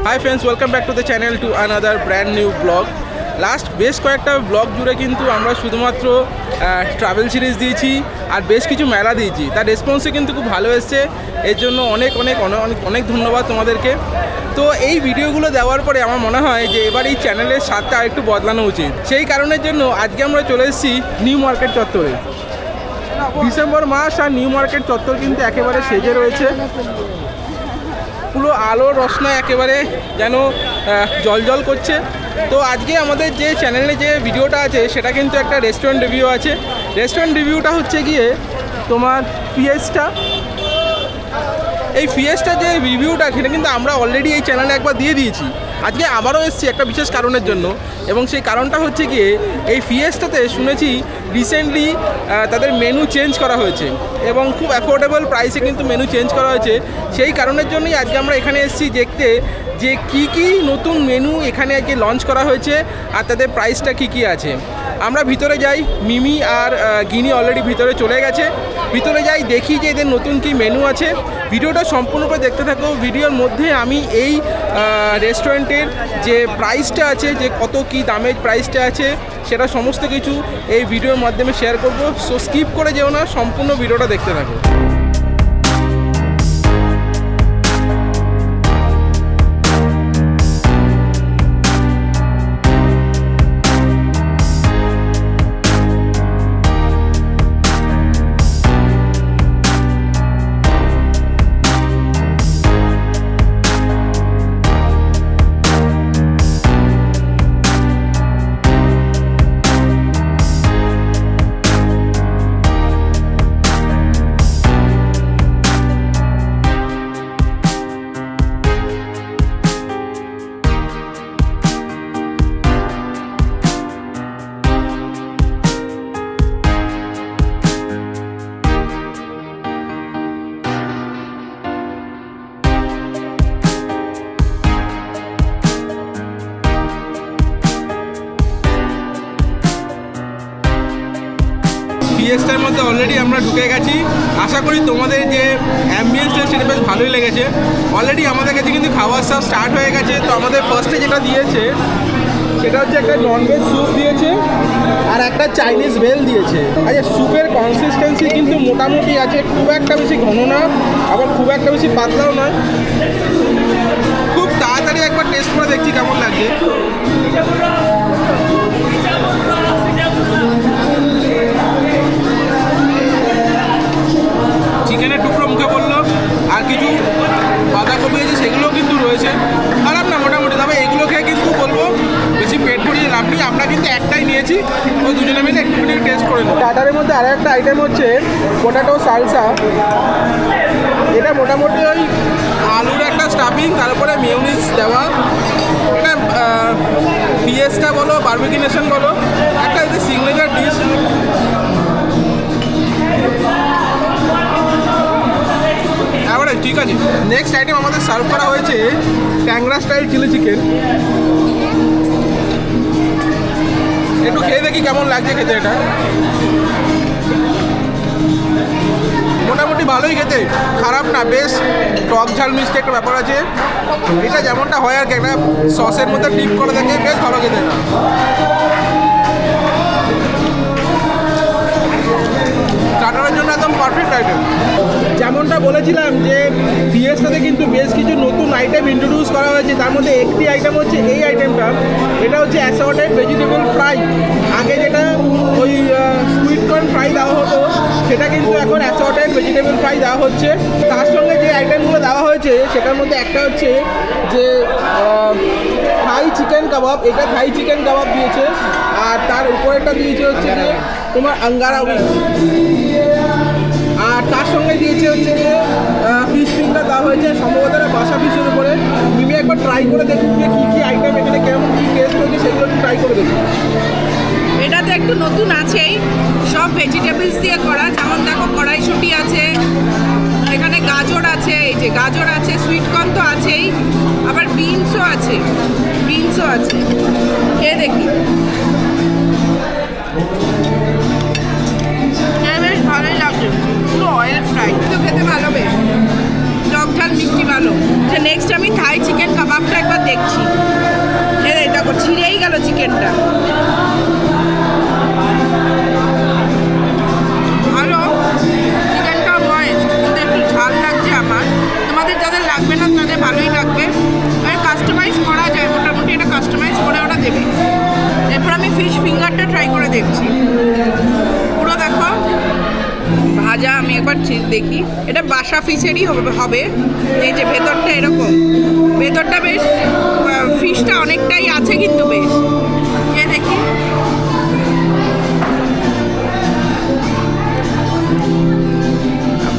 Hi friends, welcome back to the channel to another brand new blog. Last বেশ কয়েকটা blog জুড়ে কিন্তু আমরা শুধুমাত্র ট্রাভেল সিরিজ দিয়েছি আর বেশ কিছু মেলা দিয়েছি। তার রেসপন্সও কিন্তু খুব ভালো এসছে, এর জন্য অনেক অনেক অনেক অনেক অনেক ধন্যবাদ তোমাদেরকে। তো এই ভিডিওগুলো দেওয়ার পরে আমার মনে হয় যে এবার এই চ্যানেলের স্বাদটা একটু বদলানো উচিত। সেই কারণের জন্য আজকে আমরা চলে এসেছি নিউ মার্কেট চত্বরে। ডিসেম্বর মাস আর নিউ মার্কেট চত্বর কিন্তু একেবারে সেজে রয়েছে, পুরো আলো রসনা একেবারে যেন জল করছে। তো আজকে আমাদের যে চ্যানেলে যে ভিডিওটা আছে সেটা কিন্তু একটা রেস্টুরেন্ট রিভিউ আছে। রেস্টুরেন্ট রিভিউটা হচ্ছে গিয়ে তোমার ফিয়েস্টা। এই ফিয়েস্টা যে রিভিউটা সেটা কিন্তু আমরা অলরেডি এই চ্যানেলে একবার দিয়ে দিয়েছি। আজকে আবারও এসেছি একটা বিশেষ কারণের জন্য, এবং সেই কারণটা হচ্ছে গিয়ে এই ফিয়েস্টাতে শুনেছি রিসেন্টলি তাদের মেনু চেঞ্জ করা হয়েছে এবং খুব অ্যাফোর্ডেবল প্রাইসে কিন্তু মেনু চেঞ্জ করা হয়েছে। সেই কারণের জন্যই আজকে আমরা এখানে এসেছি দেখতে যে কি নতুন মেনু এখানে আজকে লঞ্চ করা হয়েছে আর তাদের প্রাইসটা কি আছে। আমরা ভিতরে যাই, মিমি আর গিনি অলরেডি ভিতরে চলে গেছে। ভিতরে যাই, দেখি যে এদের নতুন কি মেনু আছে। ভিডিওটা সম্পূর্ণরূপে দেখতে থাকো। ভিডিওর মধ্যে আমি এই রেস্টুরেন্টের যে প্রাইসটা আছে, যে কত কি দামের প্রাইসটা আছে, সেটা সমস্ত কিছু এই ভিডিওর মাধ্যমে শেয়ার করব। সো স্কিপ করে যেও না, সম্পূর্ণ ভিডিওটা দেখতে থাকো। ফিয়েস্টার মধ্যে অলরেডি আমরা ঢুকে গেছি। আশা করি তোমাদের যে অ্যাম্বিয়েন্সটা সেটা বেশ ভালোই লেগেছে। অলরেডি আমাদের কাছে কিন্তু খাওয়ার সব স্টার্ট হয়ে গেছে। তো আমাদের ফার্স্টে যেটা দিয়েছে সেটা হচ্ছে একটা ননভেজ স্যুপ দিয়েছে আর একটা চাইনিজ ভেল দিয়েছে। আচ্ছা, স্যুপের কনসিস্টেন্সি কিন্তু মোটামুটি আছে, খুব একটা বেশি ঘন না, আবার খুব একটা বেশি পাতলাও নয়। খুব তাড়াতাড়ি একবার টেস্ট করে দেখছি কেমন লাগছে। চিকেনের টুকরো মুখে পড়লো, আর কিছু বাঁধাকপি আছে সেগুলোও কিন্তু রয়েছে, খারাপ না মোটামুটি। তবে এগুলো খেয়ে কিন্তু বলবো বেশি পেট ভরিয়ে লাভ নেই। আমরা কিন্তু একটাই নিয়েছি, ওই দুজনে মিলে একটুখানি টেস্ট করে নেব। স্টার্টারের মধ্যে আরও একটা আইটেম হচ্ছে পোটাটো সালসা। এটা মোটামুটি ওই আলুর একটা স্টাফিং, তারপরে মেয়োনিজ দেওয়া। এটা ফিয়েস্টা বলো, বারবিকিউ নেশন বলো, একটা সিগনেচার ডিশ। ঠিক আছে, নেক্সট আইটেম আমাদের সার্ভ করা হয়েছে ট্যাংরা স্টাইল চিলি চিকেন। একটু খেয়ে দেখি কেমন লাগছে খেতে। এটা মোটামুটি ভালোই খেতে, খারাপ না, বেশ টক ঝাল মিষ্টি একটা ব্যাপার আছে। এটা যেমনটা হয় আর কি, একটা সসের মধ্যে ডিপ করে দেখে বেশ ভালো খেতে। না স্টার্টারের জন্য একদম পারফেক্ট আইটেম। যেমনটা বলেছিলাম যে ফিয়েস্টাতে কিন্তু বেশ কিছু নতুন আইটেম ইন্ট্রোডিউস করা হয়েছে। তার মধ্যে একটি আইটেম হচ্ছে এই আইটেমটা। এটা হচ্ছে অ্যাসর্টেড ভেজিটেবল ফ্রাই। আগে যেটা ওই সুইট কর্ন ফ্রাই দেওয়া হতো, সেটা কিন্তু এখন অ্যাসর্টেড ভেজিটেবল ফ্রাই দেওয়া হচ্ছে। তার সঙ্গে যে আইটেমগুলো দেওয়া হয়েছে সেটার মধ্যে একটা হচ্ছে যে থাই চিকেন কাবাব। এটা থাই চিকেন কাবাব দিয়েছে, আর তার উপরেটা দিয়েছে হচ্ছে যে তোমার আঙ্গারা উইংস, আর তার সঙ্গে দিয়েছে হচ্ছে যে ফিশ ফিঙ্গার দেওয়া হয়েছে, সম্ভবত বাসা ফিশের উপরে। তুমি একবার ট্রাই করে দেখুন যে কী আইটেম এখানে কেমন কী টেস্ট হয়েছে, সেগুলো একটু ট্রাই করে দেখুন। এটাতে একটু নতুন আছেই, সব ভেজিটেবলস দিয়ে করা। যেমন দেখো কড়াইশুঁটি আছে, এখানে গাজর আছে, এই যে গাজর আছে, সুইট কর্ন তো আছেই, আবার বিনসও আছে, খেয়ে দেখি। বেশ ভালোই লাগছে, পুরো অয়েল ফ্রাই, তো খেতে ভালো, বেশ টক ঝাল মিষ্টি ভালো। নেক্সট আমি থাই চিকেন কাবাবটা একবার দেখছি। এই দেখো ছিঁড়েই গেল চিকেনটা। ভালো চিকেনটা ময়েস্ট, কিন্তু একটু ঝাল লাগছে আমার। তোমাদের যাদের লাগবে না তাদের ভালোই লাগবে। কাস্টমাইজ করা যায়, মোটামুটি এটা কাস্টমাইজ করে ওরা দেবে। এরপর আমি ফিশ ফিঙ্গারটা ট্রাই করে দেখছি। পুরো দেখো ভাজা, আমি একবার দেখি। এটা বাসা ফিশেরই হবে। এই যে ভেতরটা এরকম, ভেতরটা বেশ ফিশটা অনেকটাই আছে কিন্তু বেশ। এ দেখি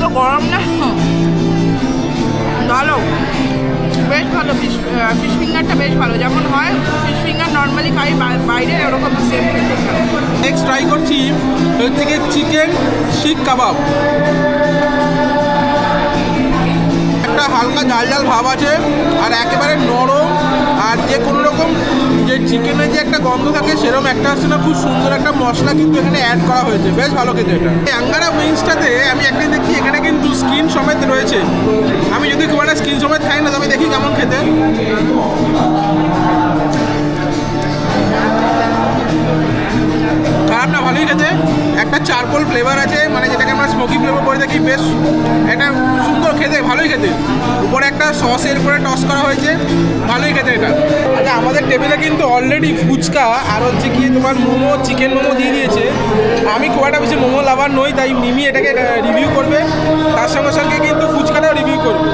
তো গরম না, ভালো, বেশ ভালো। ফিশ ফিঙ্গারটা বেশ ভালো, যেমন হয় ফিশ ফিঙ্গার নর্মালি খাই বাইরে, ওরকম সেম। নেক্সট ট্রাই করছি হচ্ছে কি চিকেন শিক কাবাব। একটা হালকা ঝাল ঝাল ভাব আছে আর একেবারে নরম, আর যে কোনো রকম যে চিকেনের যে একটা গন্ধ থাকে সেরকম একটা আসছে না। খুব সুন্দর একটা মশলা কিন্তু এখানে অ্যাড করা হয়েছে, বেশ ভালো খেতে এটা। এই আঙ্গারা উইংসটাতে আমি একটা দেখি এখানে কিন্তু স্কিন সমেত রয়েছে। আমি যদি খুব একটা স্কিন সমেত খাই না, তবে দেখি কেমন খেতে। খারাপ না, ভালোই খেতে। একটা চারকোল ফ্লেভার আছে, মানে যেটাকে আমরা স্মোকি ফ্লেভার করে দেখি, বেশ এটা সুন্দর খেতে, ভালোই খেতে। উপরে একটা সসের উপরে টস করা হয়েছে, ভালোই খেতে এটা। আচ্ছা, আমাদের টেবিলে কিন্তু অলরেডি ফুচকা আর হচ্ছে কি তোমার মোমো, চিকেন মোমো দিয়ে দিয়েছে। আমি খুব একটা বেশি মোমো লাভার নই, তাই মিমি এটাকে রিভিউ করবে, তার সঙ্গে সঙ্গে কিন্তু ফুচকাটাও রিভিউ করবে।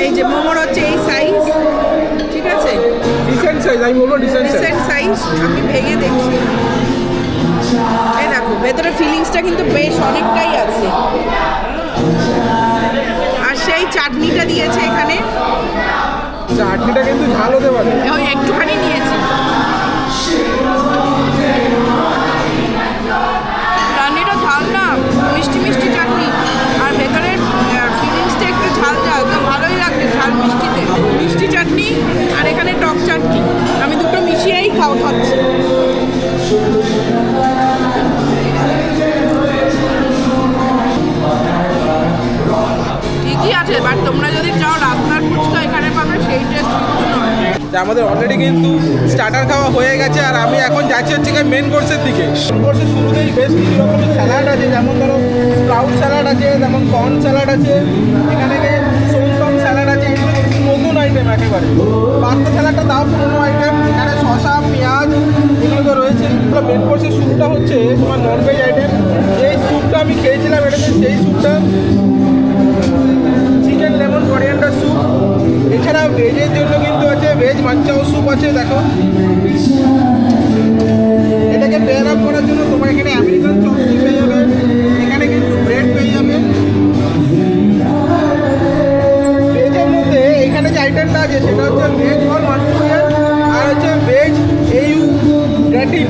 এই যে মোমোর হচ্ছে এই সাইজ, ঠিক আছে, ডিসেন্ট সাইজ, আমি বলবো ডিসেন্ট সাইজ। আমি ভেঙে দেখছি, এই দেখো ভেতরে ফিলিংসটা কিন্তু বেশ অনেকটাই আছে। আর সেই চাটনিটা দিয়েছে এখানে, চাটনিটা কিন্তু ঝাল হতে পারে, ওই একটুখানি নিয়েছি। চাটনিটা ঝাল না, মিষ্টি মিষ্টি চাটনি, আর ভেতরের ফিলিংসটা একটু ঝাল ঝাল, তো ভালোই লাগবে ঝাল মিষ্টিতে। মিষ্টি চাটনি আর এখানে টক চাটনি, আমি দুটো মিশিয়েই খাচ্ছি। ঠিকই আছে, বাট তোমরা যদি চাও রাস্তার ফুচকা এখানে পাবে, সেই টেস্ট কিন্তু নয়। আমাদের অলরেডি কিন্তু স্টার্টার খাওয়া হয়ে গেছে, আর আমি এখন যাচ্ছি হচ্ছে মেন কোর্সের দিকে। কোর্সের শুরুতেই বেশ কিছু রকমের স্যালাড আছে, যেমন ধরো স্প্রাউট স্যালাড আছে, যেমন কর্ন স্যালাড আছে, এখানে সোনটম স্যালাড আছে। এগুলো কিন্তু নতুন আইটেম একেবারে। পাস্তা স্যালাডটা তাও পুরোনো আইটেম। এখানে শসা, পেঁয়াজ এগুলো তো রয়েছে। মেন কোর্সের স্যুপটা হচ্ছে তোমার ননভেজ আইটেম। এই স্যুপটা আমি খেয়েছিলাম, এটা সেই স্যুপটা চিকেন লেমন কোরিয়ান্ডার স্যুপ। এছাড়া ভেজের জন্য কিন্তু আছে ভেজ মাঞ্চাও স্যুপ আছে। দেখো, এটাকে পেয়ার আপ করার জন্য তোমার এখানে আমেরিকান চপস্টিক পেয়ে যাবে, এখানে কিন্তু ব্রেড পেয়ে যাবে। ভেজের মধ্যে এখানে যে আইটেমটা আছে সেটা হচ্ছে ভেজ বল মাঞ্চুরিয়ান আর হচ্ছে ভেজ এইউ গ্র্যাটিন।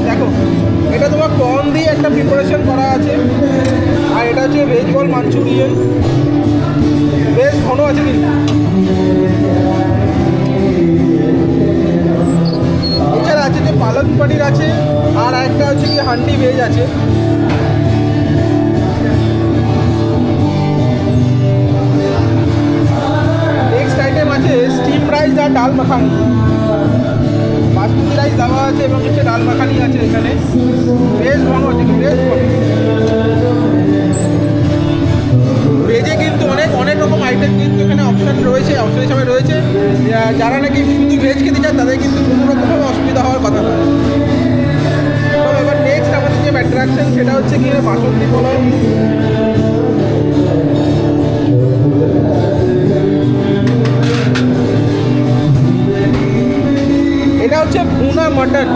দেখো, এটা তোমার কর্ন দিয়ে একটা প্রিপারেশন করা আছে, আর এটা হচ্ছে ভেজ বল মাঞ্চুরিয়ান, বেশ ঘন আছে কিন্তু। এছাড়া আছে যে পালক পনির আছে, আর একটা হচ্ছে কি হান্ডি ভেজ আছে। নেক্সট আইটেম আছে স্টিম রাইস আর ডাল মাখানি। বাসমতি রাইস দেওয়া আছে এবং হচ্ছে ডাল মাখানি আছে এখানে, বেশ ঘন আছে, বেশ ঘন। ভেজে কিন্তু অনেক রকম আইটেম কিন্তু এখানে অপশান রয়েছে, অপশান হিসাবে রয়েছে। যারা নাকি শুধু ভেজ খেতে চান তাদের কিন্তু কোনো রকমভাবে অসুবিধা হওয়ার কথা নয়। তো এবার নেক্সট আমাদের যে অ্যাট্রাকশন সেটা হচ্ছে কি বাসন্তী পোলাও। এটা হচ্ছে ভুনা মাটন।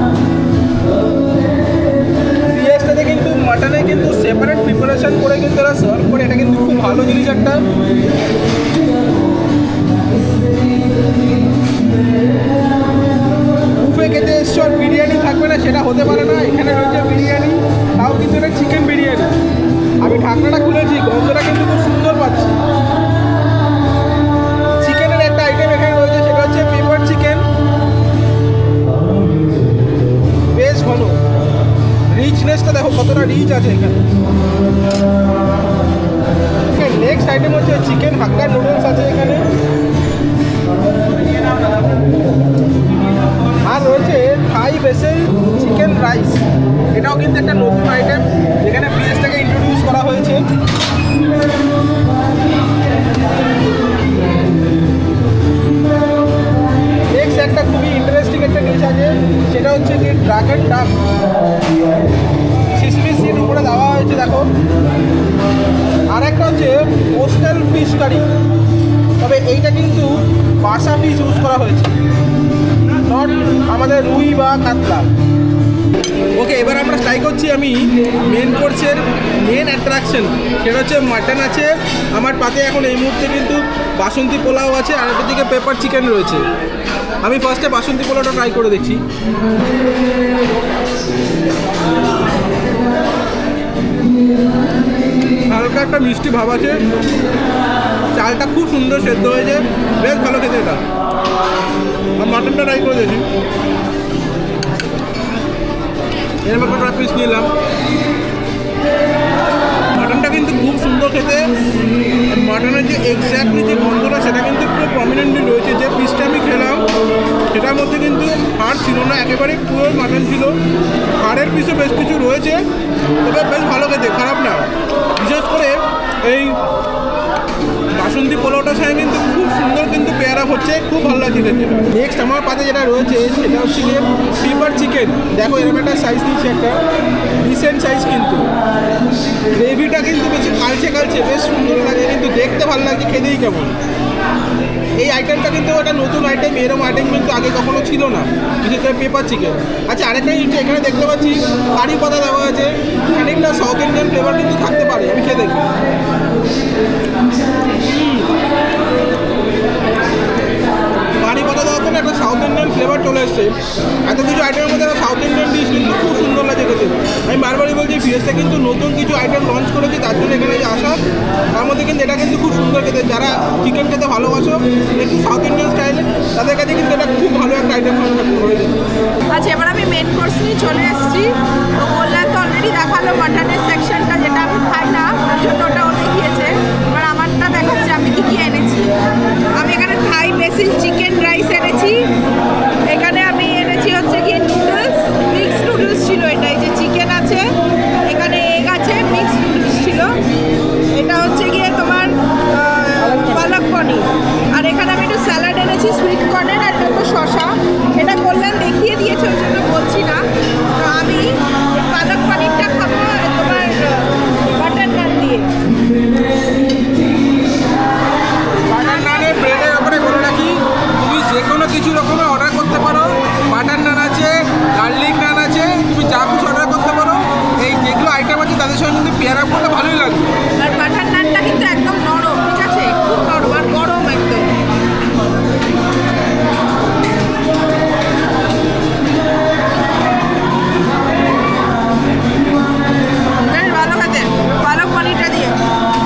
সিএসটাতে কিন্তু মাটনে কিন্তু সেপারেট প্রিপারেশন করে কিন্তু এরা সার্ভ করে, এটা কিন্তু খুব ভালো জিনিস একটা। বুফে খেতে এসছো আর বিরিয়ানি থাকবে না সেটা হতে পারে না। এখানে রয়েছে বিরিয়ানি, তাও কিন্তু এটা চিকেন বিরিয়ানি। আমি ঢাকনাটা খুলেছি, গন্ধটা কিন্তু খুব সুন্দর পাচ্ছি। চিকেনের একটা আইটেম এখানে রয়েছে, সেটা হচ্ছে পেপার চিকেন, বেশ ঘন। রিচনেসটা দেখো কতটা রিচ আছে এখানে। নেক্সট আইটেম হচ্ছে চিকেন হাক্কা নুডলস আছে এখানে। আর একটা হচ্ছে কোস্টাল ফিশ কারি, তবে এইটা কিন্তু বাসা ফিশ ইউজ করা হয়েছে, নট আমাদের রুই বা কাতলা। ওকে, এবার আমরা ট্রাই করছি আমি মেন কোর্সের মেন অ্যাট্রাকশন, সেটা হচ্ছে মাটন আছে আমার পাতে এখন এই মুহূর্তে, কিন্তু বাসন্তী পোলাও আছে আর একটা দিকে পেপার চিকেন রয়েছে। আমি ফার্স্টে বাসন্তী পোলাওটা ট্রাই করে দেখছি। হালকা একটা মিষ্টি ভাব আছে, চালটা খুব সুন্দর সেদ্ধ হয়েছে, বেশ ভালো খেতে এটা। আর মাটনটা ট্রাই করে দেখি, এরকম একটা পিস নিলাম। মাটনটা কিন্তু খুব সুন্দর খেতে, মাটনের যে এক্স্যাক্টলি যে গন্ধটা সেটা কিন্তু পুরো প্রমিনেন্টলি রয়েছে। যে পিসটা আমি খেলাম সেটার মধ্যে কিন্তু হাড় ছিল না, একেবারে পুরো মাটন ছিল। হাড়ের পিসও বেশ কিছু রয়েছে, তবে বেশ ভালো খেতে, খারাপ না। বিশেষ করে এই বাসন্তী পোলাওটার সাথে কিন্তু খুব সুন্দর কিন্তু পেয়ার আপ হচ্ছে, খুব ভালো লাগছে খেতে। নেক্সট আমার পাতে যেটা রয়েছে সেটা হচ্ছে গিয়ে পেপার চিকেন। দেখো এরকম একটা সাইজ নিচ্ছে, একটা ডিসেন্ট সাইজ, কিন্তু গ্রেভিটা কিন্তু বেশি কালচে কালচে, বেশ সুন্দর লাগে, কিন্তু দেখতে ভালো লাগছে, খেতেই কেমন। এই আইটেমটা কিন্তু একটা নতুন আইটেম, এরকম আইটেম কিন্তু আগে কখনো ছিল না, বিশেষ করে পেপার চিকেন। আচ্ছা, আরেকটা জিনিস এখানে দেখতে পাচ্ছি কারি পাতা দেওয়া আছে, খানিকটা সাউথ ইন্ডিয়ান ফ্লেভার কিন্তু থাকতে পারে, আমি খেয়ে দেখি। কারি পাতা দেওয়ার জন্য একটা সাউথ ইন্ডিয়ান ফ্লেভার চলে এসছে। এত কিছু আইটেমের মধ্যে একটা সাউথ ইন্ডিয়ান ডিশ কিন্তু খুব সুন্দর লাগে খেতে। আমি বারবারই বলছি ফিরেসে কিন্তু নতুন কিছু আইটেম লঞ্চ করেছি, তার জন্য এখানে আসা। তার মধ্যে কিন্তু এটা কিন্তু খুব সুন্দর খেতে, যারা চিকেন খেতে ভালোবাসো একটু সাউথ ইন্ডিয়ান স্টাইলে, তাদের কাছে কিন্তু এটা খুব ভালো একটা আইটেম হয়ে যায়। আচ্ছা, এবার আমি মেন কোর্স নিয়ে চলে এসেছি। তো বললাম তো অলরেডি দেখালো মাটনের সেকশনটা, যেটা আমি খাই না, ওই জন্য ওটাও দেখিয়েছে। এবার আমারটা দেখাচ্ছে আমি কী কী এনেছি। আমি এখানে থাই বেসিল চিকেন রাইস এনেছি। এখানে আমি এনেছি হচ্ছে কি নুডলস, মিক্স নুডলস ছিল এটা। এই যে চিকেন আছে, এখানে এগ আছে, মিক্স নুডলস ছিল। এটা হচ্ছে গিয়ে তোমার পালক পনির। আর এখানে আমি একটু স্যালাড এনেছি সুইট কর্নের, আর এটা তো শসা। এটা কল্যাণ দেখিয়ে দিয়েছে, ওই জন্য বলছি না। তো আমি পালক পনিরটা খাবো তোমার বাটার নান দিয়ে। বাটার নানের ব্রেডের ব্যাপারে বলে রাখি, তুমি যে কোনো কিছু রকমের অর্ডার করতে পারো। বাটার নান আছে, গার্লিক নান আছে, তুমি যা কিছু অর্ডার করতে পারো। এই যেগুলো আইটেম আছে তাদের সঙ্গে কিন্তু পেয়ার আপ করলে ভালোই লাগবে। আর বাটার নানটা কিন্তু একদম নরম, ঠিক আছে, খুব নরম আর গরম একদম। ভালো খেতে পালক পনিরটা দিয়ে।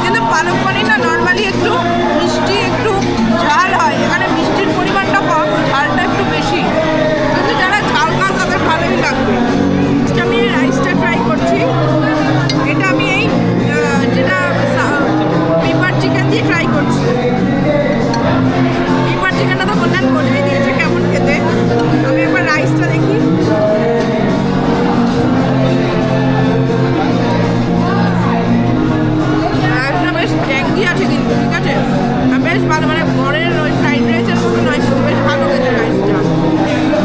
কিন্তু পালক পনির না নর্মালি একটু মিষ্টি, একটু ঝাল হয়। এখানে মিষ্টির পরিমাণটা কম, ঝালটা একটু বেশি, কিন্তু যারা ঝাল খান তাদের ভালোই লাগবে। আমি রাইসটা ট্রাই করছি। এটা আমি এই যেটা পেপার চিকেন দিয়ে ট্রাই করছি। পেপার চিকেনটা তো বললেন বলেই দিয়েছে কেমন খেতে। আমি একবার রাইসটা দেখি। রাইসটা বেশ ট্যাঙ্কি আছে কিন্তু, ঠিক আছে, বেশ ভালো, মানে ঘরের ওই ফ্রাইড রাইসের মতো নয়, বেশ ভালো খেতে রাইসটা।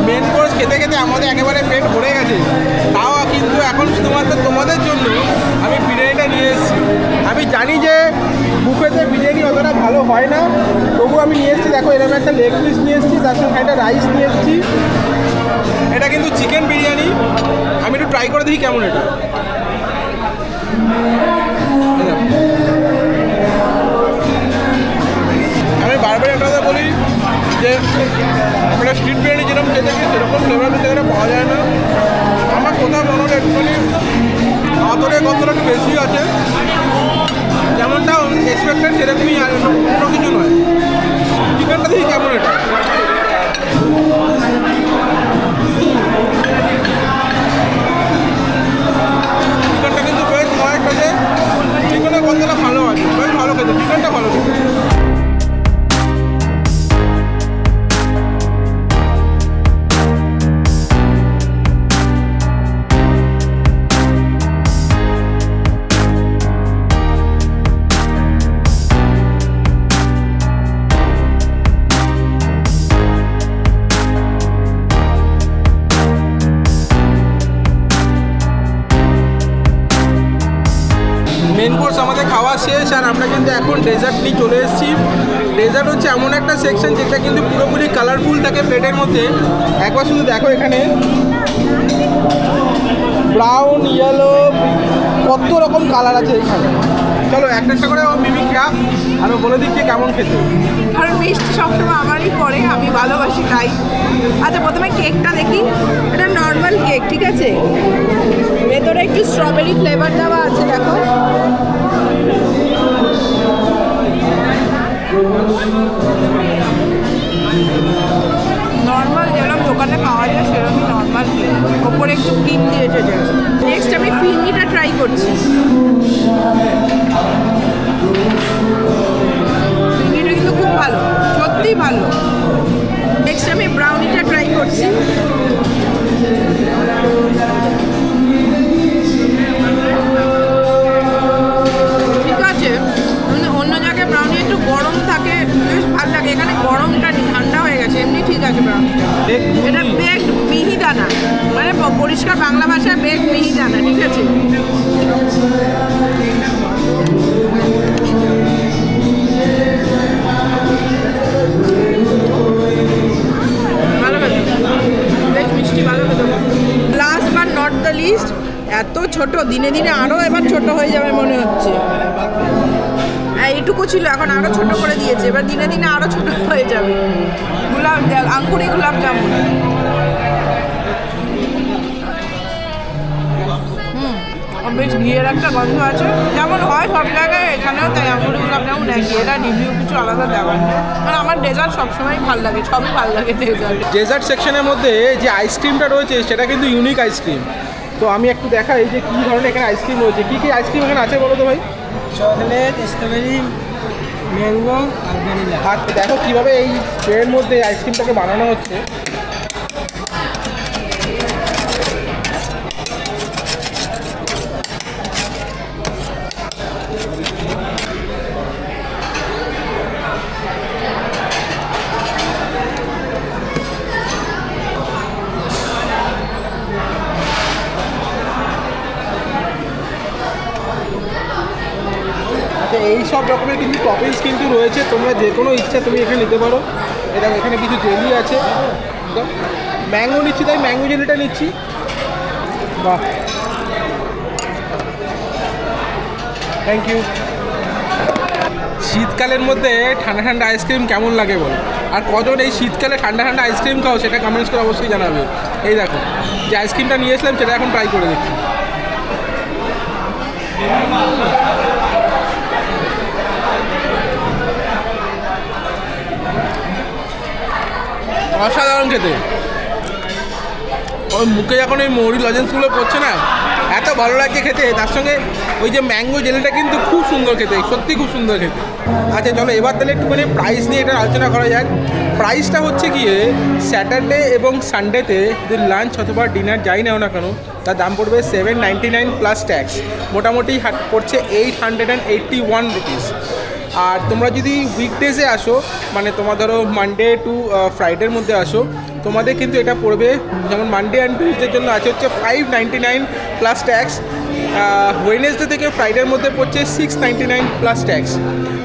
মেন কোর্স খেতে খেতে আমাদের একেবারে পেট ভরে গেছে, তাও কিন্তু এখন শুধুমাত্র তোমাদের জন্য আমি বিরিয়ানিটা নিয়ে এসেছি। আমি জানি যে বুফেতে বিরিয়ানি অতটা ভালো হয় না, তবু আমি নিয়ে এসেছি। দেখো এরকম একটা লেগ পিস নিয়ে এসেছি, তার সঙ্গে একটা রাইস নিয়ে এসেছি। এটা কিন্তু চিকেন বিরিয়ানি। আমি একটু ট্রাই করে দেখি কেমন এটা। আমি বারবার একটা কথা বলি যে আমরা স্ট্রিট বিরিয়ানি যেরকম খেতে চাই সেরকম ফ্লেভার কিন্তু এখানে পাওয়া যায় না। আমার কোথাও মনে হলো একটুখানি আতরের গন্ধটা একটু বেশি আছে, যেমনটা এক্সপেক্টেড সেরকমই অন্য কিছু নয়। চিকেনটা দেখি কেমন এটা। চিকেনটা কিন্তু বেশ ময়েস্ট আছে, চিকেনের গন্ধটা ভালো আছে, বেশ ভালো খেতে, চিকেনটা ভালো খেতে। মেন কোর্স আমাদের খাওয়া শেষ, আর আমরা কিন্তু এখন ডেজার্ট নিয়ে চলে এসেছি। ডেজার্ট হচ্ছে এমন একটা সেকশন যেটা কিন্তু পুরোপুরি কালারফুল থাকে প্লেটের মধ্যে। একবার শুধু দেখো এখানে ব্রাউন, ইয়েলো, কত রকম কালার আছে এখানে। চলো একটা একটা করে মিমি খা আর বলে দিচ্ছি কেমন খেতে। কারণ মিষ্টি সবসময় আমারই পড়ে, আমি ভালোবাসি তাই। আচ্ছা প্রথমে কেকটা দেখি। এটা নর্মাল কেক, ঠিক আছে, ভেতরে একটু স্ট্রবেরি ফ্লেভার দেওয়া আছে। দেখো নর্মাল যেরকম দোকানে পাওয়া যায় সেরকমই নর্মাল কেক, ওপরে একটু ক্রিম দিয়েছে জাস্ট। নেক্সট আমি ফিরনিটা ট্রাই করছি। ফিরনিটা কিন্তু খুব ভালো, সত্যিই ভালো। নেক্সট আমি ব্রাউনিটা ট্রাই করছি। ঠিক আছে, অন্য জায়গায় ব্রাউনি একটু গরম থাকে, বেশ ভালো লাগে। এখানে গরমটা ঠান্ডা হয়ে গেছে, এমনি ঠিক আছে ব্রাউনিটা। এটা বেকড মিহিদানা, মানে পরিষ্কার বাংলা ভাষায় বেকড মিহিদানা, ঠিক আছে। ভালো খেতে, বেশ মিষ্টি, ভালো খেতে। Last but not the least, এত ছোট, দিনে দিনে আরও এবার ছোট হয়ে যাবে মনে হচ্ছে। এইটুকু ছিল, এখন আরও ছোট করে দিয়েছে, এবার দিনে দিনে আরও ছোট হয়ে যাবে। আঙ্গুরি গোলাপ জামুন, বেশ ঘিয়ের একটা গন্ধ আছে, যেমন হয় সব জায়গায়, এখানেও তাই। আঙ্গুরি গোলাপ জামুন একই, এটা রিভিউ কিছু আলাদা দেওয়ার নেই। কারণ আমার ডেজার্ট সবসময় ভালো লাগে, সবই ভালো লাগে ডেজার্ট। ডেজার্ট সেকশনের মধ্যে যে আইসক্রিমটা রয়েছে সেটা কিন্তু ইউনিক আইসক্রিম। তো আমি একটু দেখাই যে কী ধরনের এখানে আইসক্রিম রয়েছে। কী কী আইসক্রিম এখানে আছে বলো তো ভাই? চকলেট, স্ট্রবেরি, ম্যাঙ্গো আর ভ্যানিলা। আর দেখো কীভাবে এই ট্রের মধ্যে আইসক্রিমটাকে বানানো হচ্ছে। এই সব রকমের কিন্তু টপিংস কিন্তু রয়েছে, তোমরা যে কোনো ইচ্ছা তুমি এখানে নিতে পারো। এটা এখানে কিছু জেলি আছে, ম্যাঙ্গো নিচ্ছি তাই ম্যাঙ্গো জেলিটা নিচ্ছি। বাহ, থ্যাংক ইউ। শীতকালের মধ্যে ঠান্ডা ঠান্ডা আইসক্রিম কেমন লাগে বলো, আর কজন এই শীতকালে ঠান্ডা ঠান্ডা আইসক্রিম খাও সেটা কমেন্টস করে অবশ্যই জানাবে। এই দেখো যে আইসক্রিমটা নিয়ে এসলাম সেটা এখন ট্রাই করে দেখছি। অসাধারণ খেতে। ওই মুখে যখন ওই মৌরি লজেন্সগুলো পড়ছে না, এত ভালো লাগছে খেতে। তার সঙ্গে ওই যে ম্যাঙ্গো জেলিটা কিন্তু খুব সুন্দর খেতে, সত্যি খুব সুন্দর খেতে। আচ্ছা চলো এবার তাহলে একটুখানি প্রাইস নিয়ে এটা আলোচনা করা যাক। প্রাইসটা হচ্ছে গিয়ে স্যাটারডে এবং সানডেতে যদি লাঞ্চ অথবা ডিনার যাই নাও না কেন, তার দাম পড়বে 799 প্লাস ট্যাক্স, মোটামুটি পড়ছে 881 রুপিস। আর তোমরা যদি উইকডেজে আসো, মানে তোমার ধরো মানডে টু ফ্রাইডের মধ্যে আসো, তোমাদের কিন্তু এটা পড়বে, যেমন মানডে অ্যান্ড টিউসডের জন্য আছে হচ্ছে 599 প্লাস ট্যাক্স, ওয়েডনেসডে থেকে ফ্রাইডের মধ্যে পড়ছে 699 প্লাস ট্যাক্স।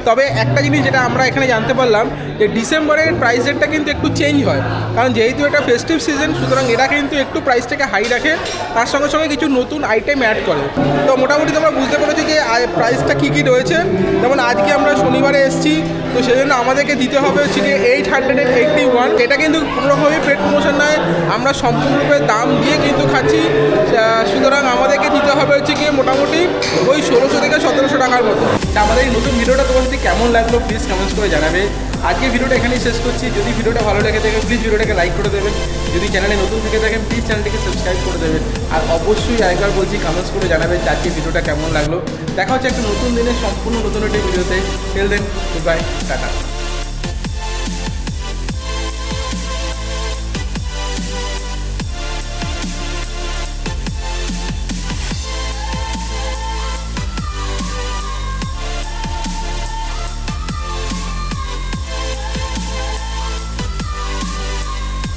তবে একটা জিনিস যেটা আমরা এখানে জানতে পারলাম যে ডিসেম্বরের প্রাইস রেটটা কিন্তু একটু চেঞ্জ হয়, কারণ যেহেতু এটা ফেস্টিভ সিজন, সুতরাং এরা কিন্তু একটু প্রাইসটাকে হাই রাখে, তার সঙ্গে সঙ্গে কিছু নতুন আইটেম অ্যাড করে। তো মোটামুটি তোমরা বুঝতে পেরেছি যে প্রাইসটা কী কী রয়েছে। যেমন আজকে আমরা শনিবারে এসেছি, তো সেই জন্য আমাদেরকে দিতে হবে হচ্ছে কি 881। এটা কিন্তু কোনোরকমই পেড প্রমোশন নয়, আমরা সম্পূর্ণরূপে দাম দিয়ে কিন্তু খাচ্ছি। সুতরাং আমাদেরকে দিতে হবে হচ্ছে কি মোটামুটি ওই 1600 থেকে 1700 টাকার মতো। আমাদের এই নতুন ভিডিওটা তোমাদের কেমন লাগলো প্লিজ কমেন্টস করে জানাবে। আজকে ভিডিওটা এখানেই শেষ করছি। যদি ভিডিওটা ভালো লেগে থাকে প্লিজ ভিডিওটাকে লাইক করে দেবেন। যদি চ্যানেলে নতুন থেকে থাকেন প্লিজ চ্যানেলটিকে সাবস্ক্রাইব করে দেবেন। আর অবশ্যই আরেকবার বলছি কমেন্টস করে জানাবেন যে আজকে ভিডিওটা কেমন লাগলো। দেখা হচ্ছে একটা নতুন দিনে সম্পূর্ণ নতুন একটি ভিডিওতে। Till then, good bye, tata.